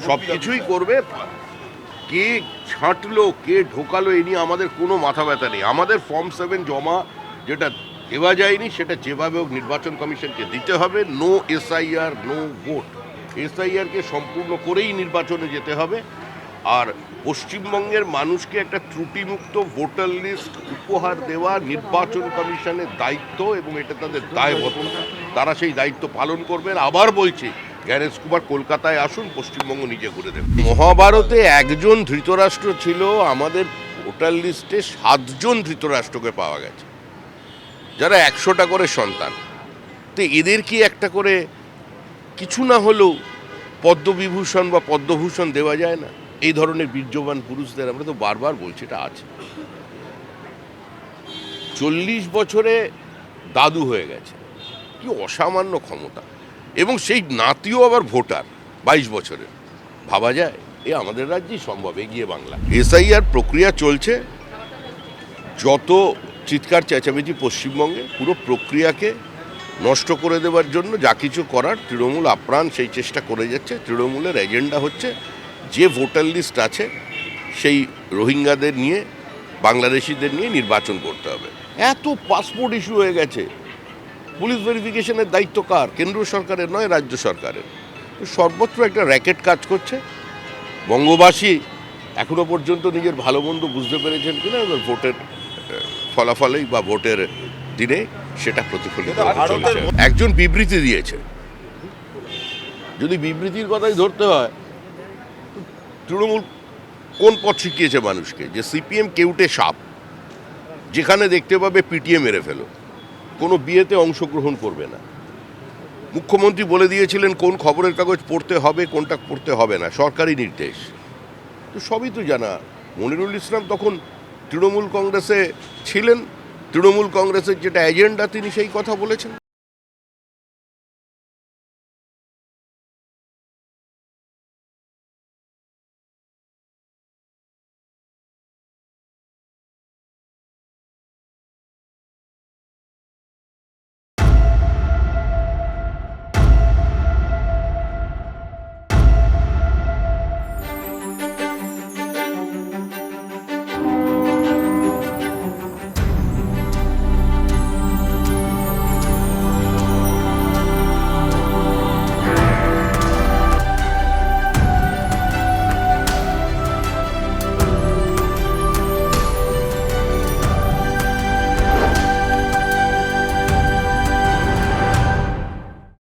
সব কিছুই করবে। কে ছাঁটলো কে ঢোকালো এ নিয়ে আমাদের কোনো মাথা ব্যথা নেই। আমাদের ফর্ম 7 জমা যেটা দেওয়া যায়নি সেটা যেভাবে হোক নির্বাচন কমিশনকে দিতে হবে। No SIR no vote. এসআইআরকে সম্পূর্ণ করেই নির্বাচনে যেতে হবে। আর পশ্চিমবঙ্গের মানুষকে একটা ত্রুটিমুক্ত ভোটার লিস্ট উপহার দেওয়া নির্বাচন কমিশনের দায়িত্ব এবং এটা তাদের দায়বদ্ধতা। তারা সেই দায়িত্ব পালন করবেন। আবার বলছি, গ্যারেজ কুমার কলকাতায় আসুন, পশ্চিমবঙ্গ নিজে ঘুরে দেবে। মহাভারতে একজন ধৃতরাষ্ট্র ছিল, আমাদের ভোটার লিস্টে 7জন ধৃতরাষ্ট্রকে পাওয়া গেছে, যারা 100টা করে সন্তান। তো এদের কি একটা করে কিছু না হলেও পদ্মবিভূষণ বা পদ্মভূষণ দেওয়া যায় না? এই ধরনের বীর্যবান পুরুষদের আমরা তো বারবার বলছি এটা আছে। 40 বছরে দাদু হয়ে গেছে, কি অসামান্য ক্ষমতা, এবং সেই নাতিও আবার ভোটার 22 বছরের। ভাবা যায়? এ আমাদের রাজ্যেই সম্ভব, এগিয়ে বাংলা। এসআইআর প্রক্রিয়া চলছে, যত চিৎকার চেঁচামেচি পশ্চিমবঙ্গে, পুরো প্রক্রিয়াকে নষ্ট করে দেওয়ার জন্য যা কিছু করার তৃণমূল আপ্রাণ সেই চেষ্টা করে যাচ্ছে। তৃণমূলের এজেন্ডা হচ্ছে যে ভোটার লিস্ট আছে সেই রোহিঙ্গাদের নিয়ে, বাংলাদেশিদের নিয়ে নির্বাচন করতে হবে। এত পাসপোর্ট ইস্যু হয়ে গেছে, পুলিশ ভেরিফিকেশনের দায়িত্ব কার? কেন্দ্র সরকারের নয়, রাজ্য সরকারের। তো সর্বত্র একটা র্যাকেট কাজ করছে। বঙ্গবাসী এখনো পর্যন্ত নিজের ভালো মন্দ বুঝতে পেরেছেন কিনা, এবার ভোটের ফলাফলেই বা ভোটের দিনে সেটা প্রতিফলিত চলছে। একজন বিবৃতি দিয়েছে, যদি বিবৃতির কথাই ধরতে হয়, তৃণমূল কোন পথ শিখিয়েছে মানুষকে? যে সিপিএম কেউটে সাপ, যেখানে দেখতে পাবে পিটিয়ে মেরে ফেলো, কোনো বিয়েতে অংশগ্রহণ করবে না। মুখ্যমন্ত্রী বলে দিয়েছিলেন কোন খবরের কাগজ পড়তে হবে কোনটা পড়তে হবে না, সরকারি নির্দেশ। তো সবই তো জানা। মনিরুল ইসলাম তখন তৃণমূল কংগ্রেসে ছিলেন, তৃণমূল কংগ্রেসের যেটা এজেন্ডা তিনি সেই কথা বলেছেন।